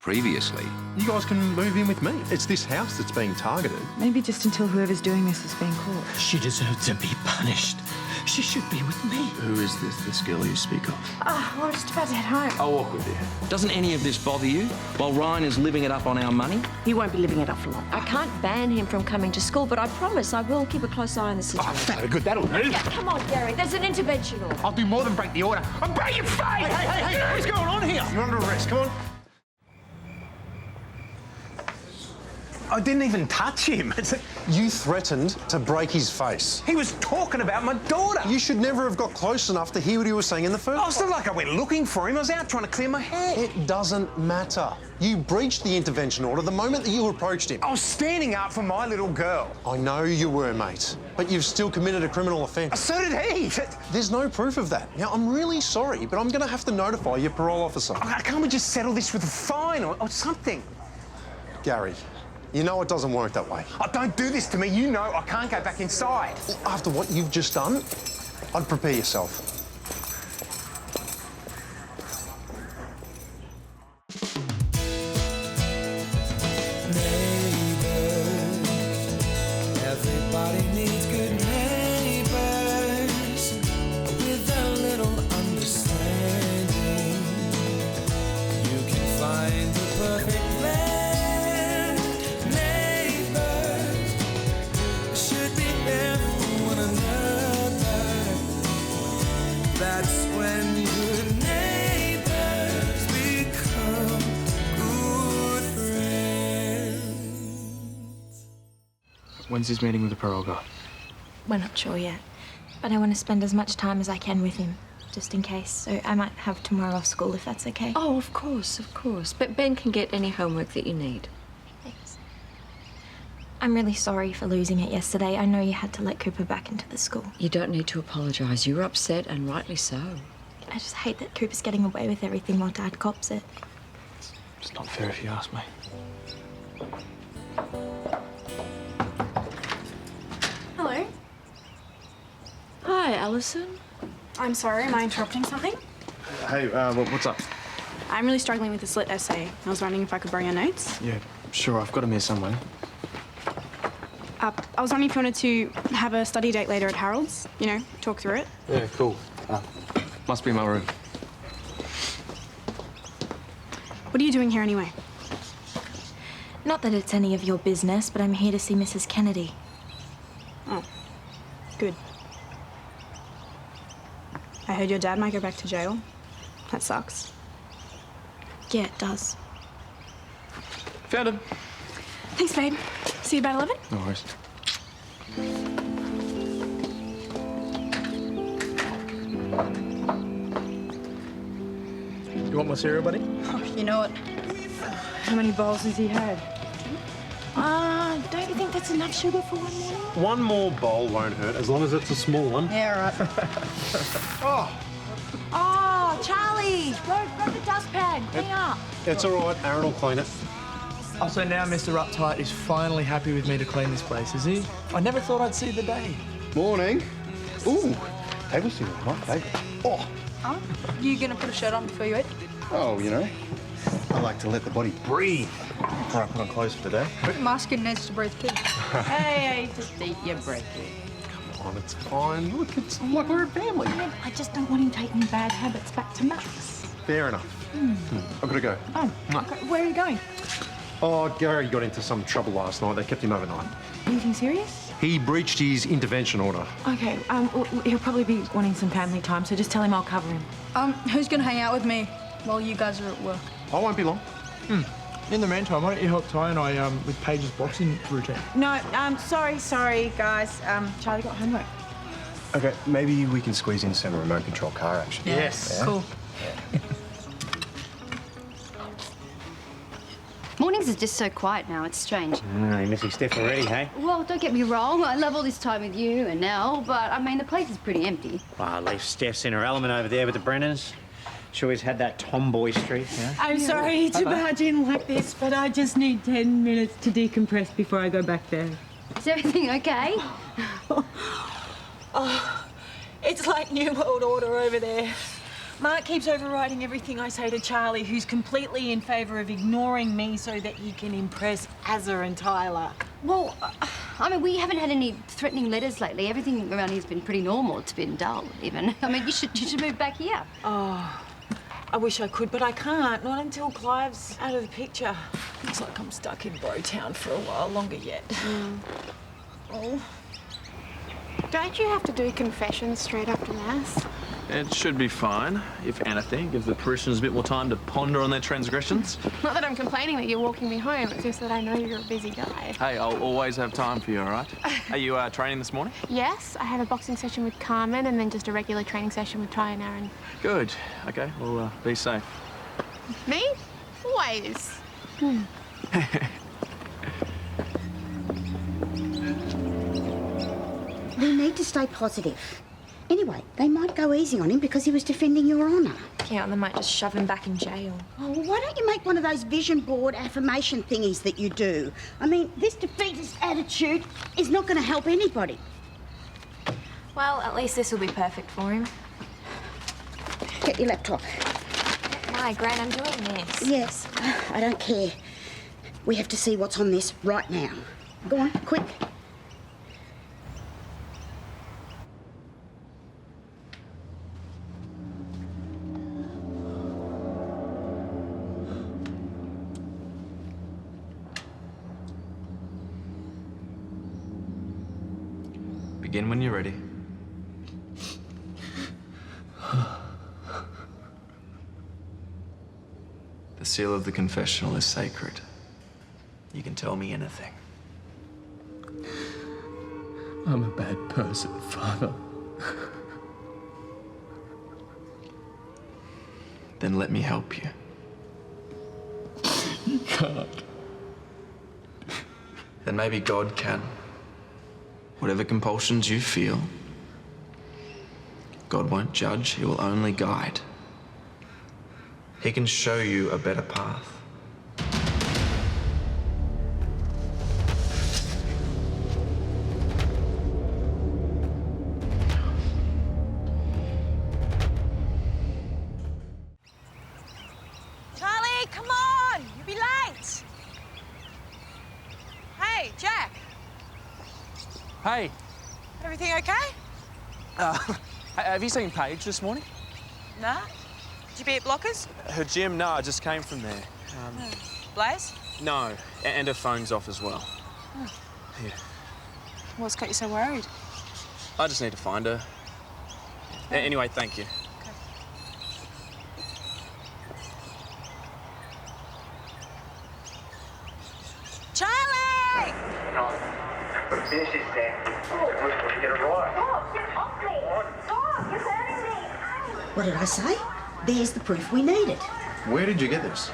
previously. You guys can move in with me. It's this house that's being targeted. Maybe just until whoever's doing this is being caught. She deserves to be punished. She should be with me. Who is this girl you speak of? Oh, we're just about to head home. I'll walk with you. Doesn't any of this bother you? While Ryan is living it up on our money? He won't be living it up for long. I can't ban him from coming to school, but I promise I will keep a close eye on the situation. Good, that'll do. Yeah, come on, Gary. There's an intervention order. I'll do more than break the order. I'm breaking face! Hey, what's going on here? You're under arrest, come on. I didn't even touch him. You threatened to break his face. He was talking about my daughter. You should never have got close enough to hear what he was saying in the first Oh, it's not like I went looking for him. I was out trying to clear my head. It doesn't matter. You breached the intervention order the moment that you approached him. I was standing up for my little girl. I know you were, mate, but you've still committed a criminal offence. So did he. There's no proof of that. Now, I'm really sorry, but I'm going to have to notify your parole officer. Can't we just settle this with a fine or something? Gary, you know it doesn't work that way. Oh, don't do this to me. You know I can't go back inside. After what you've just done, I'd prepare yourself. Everybody needs good neighbours with a little understanding. You can find the perfect blend. Neighbours should be there for one another. That's when good neighbours become good friends. When's his meeting with the parole guard? We're not sure yet, but I want to spend as much time as I can with him, just in case. So I might have tomorrow off school if that's okay. Oh, of course, of course. But Ben can get any homework that you need. Thanks. I'm really sorry for losing it yesterday. I know you had to let Cooper back into the school. You don't need to apologise. You were upset, and rightly so. I just hate that Cooper's getting away with everything while Dad cops it. It's not fair if you ask me. Hello. Hi, Alison. I'm sorry, am I interrupting something? Hey, what's up? I'm really struggling with this lit essay. I was wondering if I could borrow your notes. Yeah, sure, I've got him here somewhere. I was wondering if you wanted to have a study date later at Harold's, you know, talk through it. Yeah, cool. Must be in my room. What are you doing here anyway? Not that it's any of your business, but I'm here to see Mrs. Kennedy. Oh, good. I heard your dad might go back to jail. That sucks. Yeah, it does. Found him. Thanks, babe. See you about 11? No worries. You want my cereal, buddy? Oh, you know what? How many bowls has he had? Don't you think that's enough sugar for one morning? One more bowl won't hurt, as long as it's a small one. Yeah, right. Oh, Charlie! Grab the dustpan. Clean up. It's all right, Aaron will clean it. Oh, so now Mr. Uptight is finally happy with me to clean this place, is he? I never thought I'd see the day. Morning. Ooh, table silver, my favourite. Oh. Oh, you gonna put a shirt on before you eat? Oh, you know, I like to let the body breathe before I put on clothes for the day. Masking needs to breathe too. Hey, just eat your brekkie. Come on, it's fine. Look, it's like we're a family. Yeah, I just don't want him taking bad habits back to Max. Fair enough. I've got to go. Oh, okay. Where are you going? Oh, Gary got into some trouble last night. They kept him overnight. Anything serious? He breached his intervention order. Okay, he'll probably be wanting some family time, so just tell him I'll cover him. Who's gonna hang out with me while you guys are at work? I won't be long. In the meantime, why don't you help Ty and I with Paige's boxing routine? No, sorry, guys. Charlie got homework. Okay, maybe we can squeeze in some remote control car action. Yes. Yeah? Cool. Mornings is just so quiet now, it's strange. You're missing Steph already, hey? Well, don't get me wrong, I love all this time with you and Nell, but I mean, the place is pretty empty. Well, leave Steph's in her element over there with the Brennans. She always had that tomboy streak, yeah? I'm sorry to barge in like this, but I just need 10 minutes to decompress before I go back there. Is everything okay? Oh, it's like New World Order over there. Mark keeps overriding everything I say to Charlie, who's completely in favour of ignoring me so that he can impress Azza and Tyler. Well, I mean, we haven't had any threatening letters lately. Everything around here's been pretty normal. It's been dull, even. I mean, you should move back here. Oh, I wish I could, but I can't. Not until Clive's out of the picture. Looks like I'm stuck in Brotown for a while longer yet. Oh. Don't you have to do confessions straight after Mass? It should be fine, if anything, give the parishioners a bit more time to ponder on their transgressions. Not that I'm complaining that you're walking me home, it's just that I know you're a busy guy. Hey, I'll always have time for you, all right? Are you training this morning? Yes, I have a boxing session with Carmen and then just a regular training session with Ty and Aaron. Good. Okay, well, be safe. Me? Always. We need to stay positive. Anyway, they might go easy on him because he was defending your honour. Yeah, and they might just shove him back in jail. Oh, well, why don't you make one of those vision board affirmation thingies that you do? I mean, this defeatist attitude is not going to help anybody. Well, at least this will be perfect for him. Get your laptop. My Gran, I'm doing this. Yes, I don't care. We have to see what's on this right now. Go on, quick. Begin when you're ready. The seal of the confessional is sacred. You can tell me anything. I'm a bad person, Father. Then let me help you. You can't. Then maybe God can. Whatever compulsions you feel, God won't judge, He will only guide. He can show you a better path. Charlie, come on! You'll be late! Hey, Jack! Hey, Everything okay? have you seen Paige this morning? Nah. Did you be at Blockers? Her gym? No, I just came from there. Blaze? No, and her phone's off as well. Yeah. What's got you so worried? I just need to find her. Anyway, thank you. Charlie! But finish this thing. Let's get it right. Oh, get off me! Stop! You're hurting me! What did I say? There's the proof we needed. Where did you get this?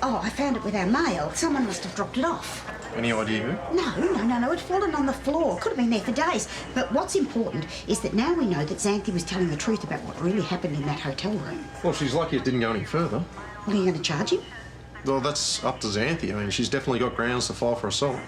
Oh, I found it with our mail. Someone must have dropped it off. Any idea who? No. It'd fallen on the floor. Could have been there for days. But what's important is that now we know that Xanthe was telling the truth about what really happened in that hotel room. Well, she's lucky it didn't go any further. Well, are you going to charge him? Well, that's up to Xanthe. I mean, she's definitely got grounds to file for assault.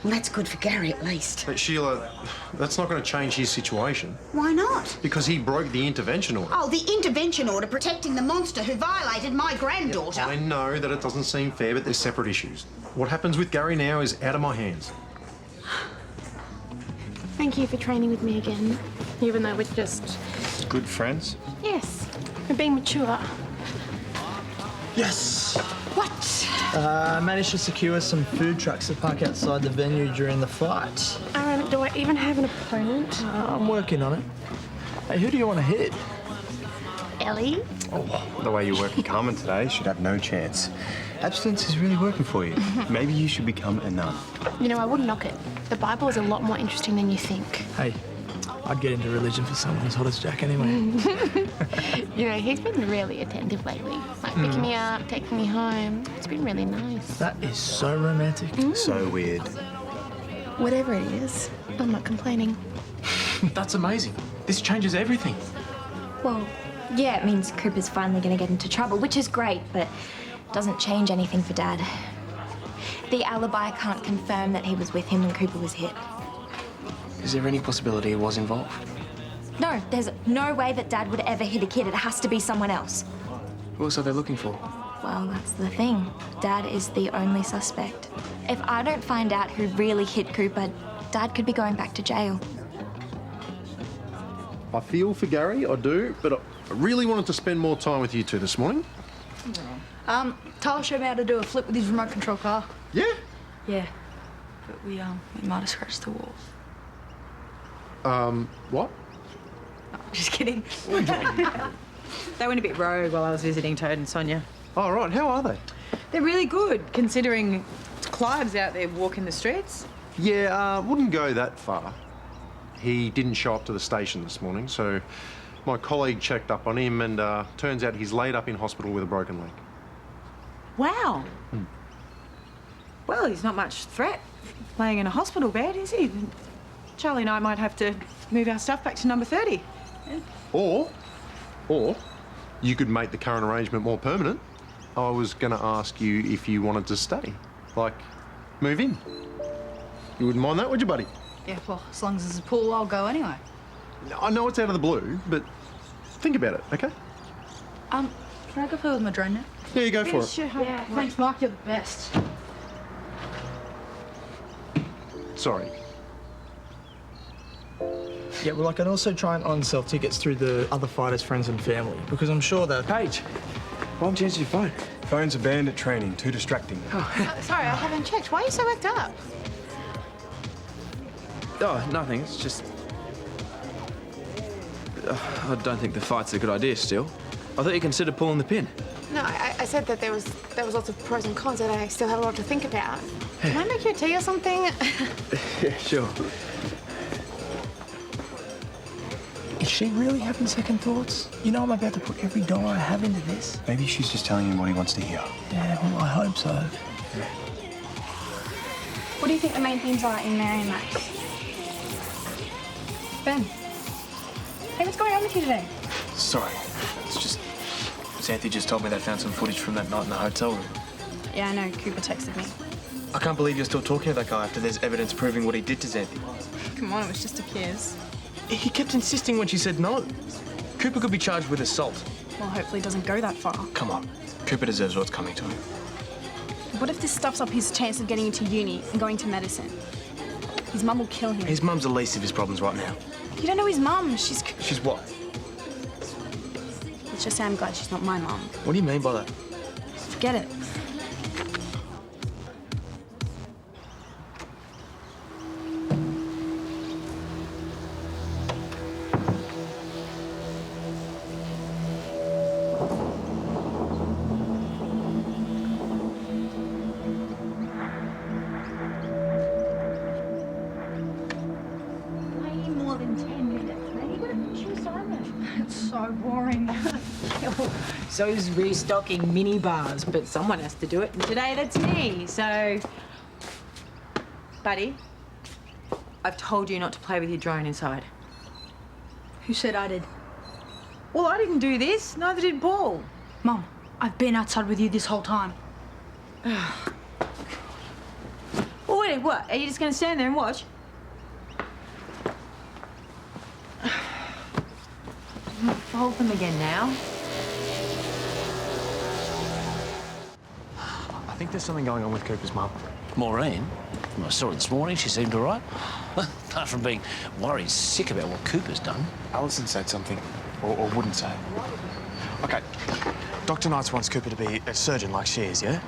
Well, that's good for Gary, at least. But Sheila, that's not going to change his situation. Why not? Because he broke the intervention order. Oh, the intervention order protecting the monster who violated my granddaughter. I know that it doesn't seem fair, but they're separate issues. What happens with Gary now is out of my hands. Thank you for training with me again, even though we're just... Good friends? Yes, we're being mature. Yes! What? I managed to secure some food trucks to park outside the venue during the fight. Aaron, do I even have an opponent? I'm working on it. Hey, who do you want to hit? Ellie? Oh, the way you're working Carmen today should have no chance. Abstinence is really working for you. Maybe you should become a nun. You know, I wouldn't knock it. The Bible is a lot more interesting than you think. Hey, I'd get into religion for someone as hot as Jack anyway. You know, he's been really attentive lately. Like picking me up, taking me home. It's been really nice. That is so romantic. So weird. Whatever it is, I'm not complaining. That's amazing. This changes everything. Well, yeah, it means Cooper's finally going to get into trouble, which is great, but doesn't change anything for Dad. The alibi can't confirm that he was with him when Cooper was hit. Is there any possibility he was involved? No, there's no way that Dad would ever hit a kid. It has to be someone else. Who else are they looking for? Well, that's the thing. Dad is the only suspect. If I don't find out who really hit Cooper, Dad could be going back to jail. I feel for Gary, I do, but I really wanted to spend more time with you two this morning. Tyler showed me how to do a flip with his remote control car. Yeah? Yeah. But we might have scratched the walls. What? Just kidding. They went a bit rogue while I was visiting Toad and Sonia. Oh, right. How are they? They're really good, considering Clive's out there walking the streets. Yeah, wouldn't go that far. He didn't show up to the station this morning, so my colleague checked up on him and turns out he's laid up in hospital with a broken leg. Wow. Well, he's not much threat laying in a hospital bed, is he? Charlie and I might have to move our stuff back to number 30. Yeah. Or you could make the current arrangement more permanent. I was going to ask you if you wanted to stay. Like, move in. You wouldn't mind that, would you, buddy? Yeah, well, as long as there's a pool, I'll go anyway. I know it's out of the blue, but think about it, okay? Can I go play with my drone now? Yeah, you go for it. Sure. Yeah, thanks, Mark. You're the best. Sorry. Yeah, well, I can also try and on-sell tickets through the other fighters' friends and family, because I'm sure that... Paige, why haven't you answered your phone? Phone's are banned at training, too distracting. Sorry, I haven't checked. Why are you so worked up? Oh, nothing. It's just... I don't think the fight's a good idea still. I thought you considered pulling the pin. No, I said that there was lots of pros and cons, that I still had a lot to think about. Can I make you a tea or something? Yeah, sure. Is she really having second thoughts? You know I'm about to put every dollar I have into this. Maybe she's just telling him what he wants to hear. Yeah, well, I hope so. What do you think the main themes are in Mary and Max? Ben. Hey, what's going on with you today? Sorry. It's just... Xanthe just told me they found some footage from that night in the hotel room. Yeah, I know. Cooper texted me. I can't believe you're still talking to that guy after there's evidence proving what he did to Xanthe. Come on, it was just a kiss. He kept insisting when she said no. Cooper could be charged with assault. Well, hopefully it doesn't go that far. Come on. Cooper deserves what's coming to him. What if this stuffs up his chance of getting into uni and going to medicine? His mum will kill him. His mum's the least of his problems right now. You don't know his mum. She's what? Let's just say I'm glad she's not my mum. What do you mean by that? Forget it. So's restocking mini bars, but someone has to do it, and today that's me, so... Buddy, I've told you not to play with your drone inside. Who said I did? Well, I didn't do this, neither did Paul. Mum, I've been outside with you this whole time. Well, wait, what? Are you just going to stand there and watch? Hold them again now. I think there's something going on with Cooper's mum. Maureen? I saw her this morning. She seemed all right. Apart from being worried sick about what Cooper's done. Alison said something, or wouldn't say. OK, Dr. Knights wants Cooper to be a surgeon like she is, yeah?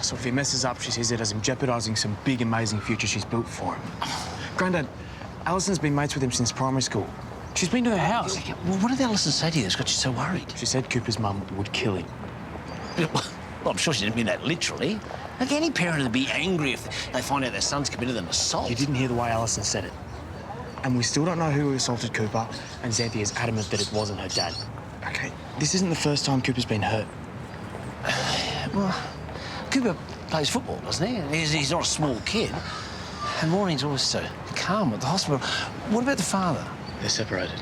So if he messes up, she sees it as him jeopardising some big, amazing future she's built for him. Grandad, Alison's been mates with him since primary school. She's been to her house. Well, what did Alison say to you that's got you so worried? She said Cooper's mum would kill him. Well, I'm sure she didn't mean that literally. Like, any parent would be angry if they find out their son's committed an assault. You didn't hear the way Alison said it. And we still don't know who assaulted Cooper, and Xanthe is adamant that it wasn't her dad. OK, this isn't the first time Cooper's been hurt. Well, Cooper plays football, doesn't he? He's not a small kid. And Maureen's always so calm at the hospital. What about the father? They're separated.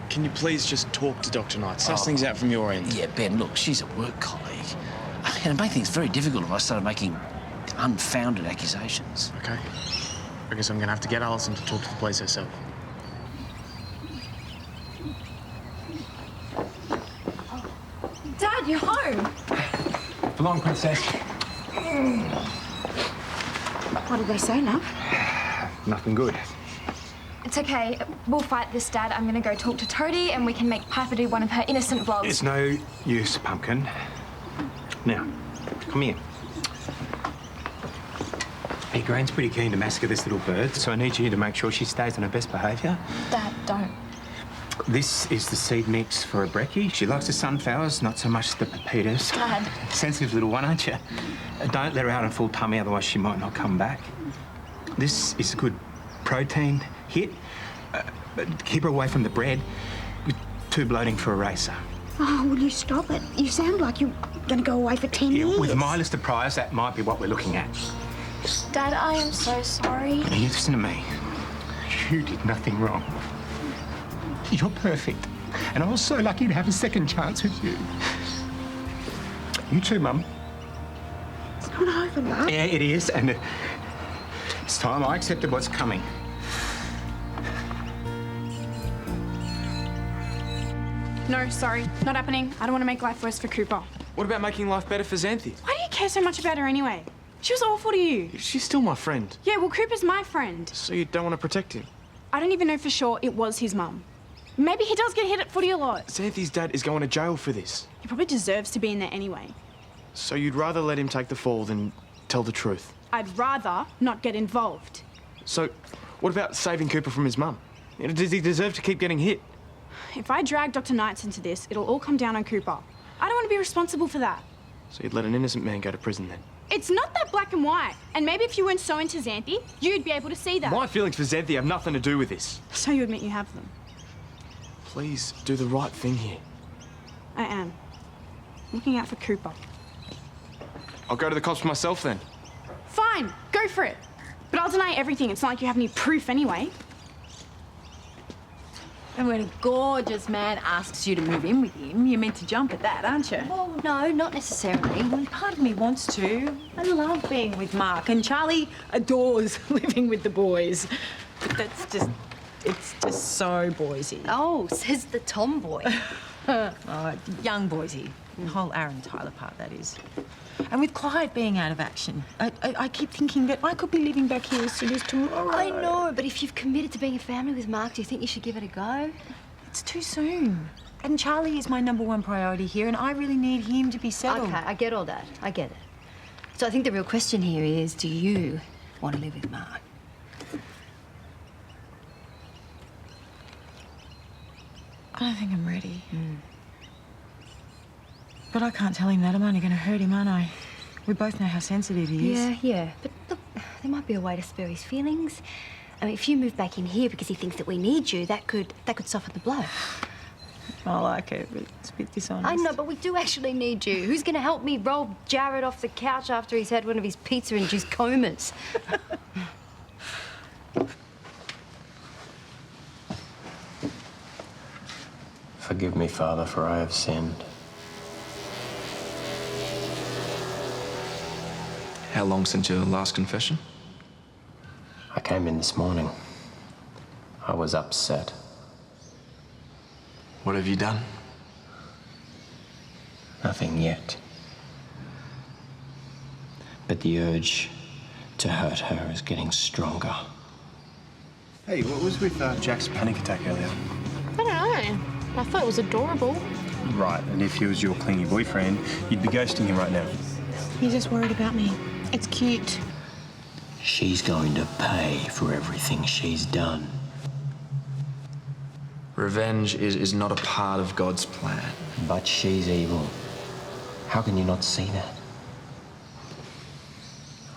Can you please just talk to Dr. Knight? Suss things out from your end. Yeah, Ben, look, she's a work colleague. It'd make things very difficult if I started making unfounded accusations. OK. I guess I'm going to have to get Alison to talk to the police herself. Along, Princess. What did they say, love? Nothing good. It's okay. We'll fight this, Dad. I'm gonna go talk to Toadie and we can make Piper do one of her innocent vlogs. It's no use, Pumpkin. Now, come here. Hey, Gran's pretty keen to massacre this little bird, so I need you to make sure she stays on her best behaviour. Dad, don't. This is the seed mix for a brekkie. She likes the sunflowers, not so much the pepitas. Dad. Sensitive little one, aren't you? Don't let her out on full tummy, otherwise she might not come back. This is a good protein hit. But keep her away from the bread. Too bloating for a racer. Oh, will you stop it? You sound like you're going to go away for 10 years. With my list of priors, that might be what we're looking at. Dad, I am so sorry. Now, you listen to me. You did nothing wrong. You're perfect. And I was so lucky to have a second chance with you. You too, Mum. It's not over, love. Yeah, it is, and it's time I accepted what's coming. No, sorry, not happening. I don't want to make life worse for Cooper. What about making life better for Xanthe? Why do you care so much about her anyway? She was awful to you. She's still my friend. Yeah, well, Cooper's my friend. So you don't want to protect him? I don't even know for sure it was his mum. Maybe he does get hit at footy a lot. Xanthe's dad is going to jail for this. He probably deserves to be in there anyway. So you'd rather let him take the fall than tell the truth? I'd rather not get involved. So what about saving Cooper from his mum? Does he deserve to keep getting hit? If I drag Dr. Knights into this, it'll all come down on Cooper. I don't want to be responsible for that. So you'd let an innocent man go to prison then? It's not that black and white. And maybe if you weren't so into Xanthe, you'd be able to see that. My feelings for Xanthe have nothing to do with this. So you admit you have them? Please do the right thing here. I am. Looking out for Cooper. I'll go to the cops myself then. Fine, go for it. But I'll deny everything. It's not like you have any proof anyway. And when a gorgeous man asks you to move in with him, you're meant to jump at that, aren't you? Well, no, not necessarily. Well, part of me wants to. I love being with Mark, and Charlie adores living with the boys. But it's just so boysy. Oh, says the tomboy. Oh, young boysy. The whole Aaron Tyler part, that is. And with Clyde being out of action, I keep thinking that I could be living back here as soon as tomorrow. I know, but if you've committed to being a family with Mark, do you think you should give it a go? It's too soon. And Charlie is my #1 priority here, and I really need him to be settled. Okay, I get all that. I get it. So I think the real question here is, do you want to live with Mark? I don't think I'm ready. But I can't tell him that. I'm only going to hurt him, aren't I? We both know how sensitive he is. Yeah. But look, there might be a way to spur his feelings. I mean, if you move back in here because he thinks that we need you, that could soften the blow. I like it, but it's a bit dishonest. I know, but we do actually need you. Who's going to help me roll Jared off the couch after he's had one of his pizza-induced comas? Forgive me, Father, for I have sinned. How long since your last confession? I came in this morning. I was upset. What have you done? Nothing yet. But the urge to hurt her is getting stronger. Hey, what was with Jack's panic attack earlier? I don't know. I thought it was adorable. Right, and if he was your clingy boyfriend, you'd be ghosting him right now. He's just worried about me. It's cute. She's going to pay for everything she's done. Revenge is not a part of God's plan. But she's evil. How can you not see that?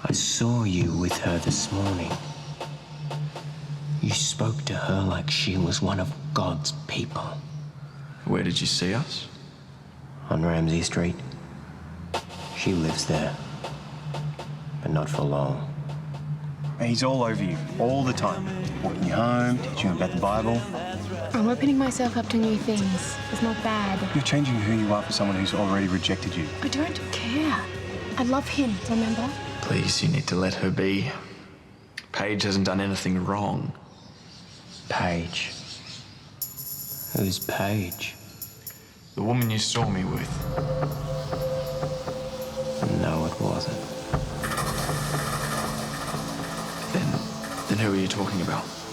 I saw you with her this morning. You spoke to her like she was one of God's people. Where did you see us? On Ramsey Street. She lives there. But not for long. He's all over you, all the time. Walking you home, teaching you about the Bible. I'm opening myself up to new things. It's not bad. You're changing who you are for someone who's already rejected you. I don't care. I love him, remember? Please, you need to let her be. Paige hasn't done anything wrong. Paige? Who's Paige? The woman you saw me with. Who are you talking about?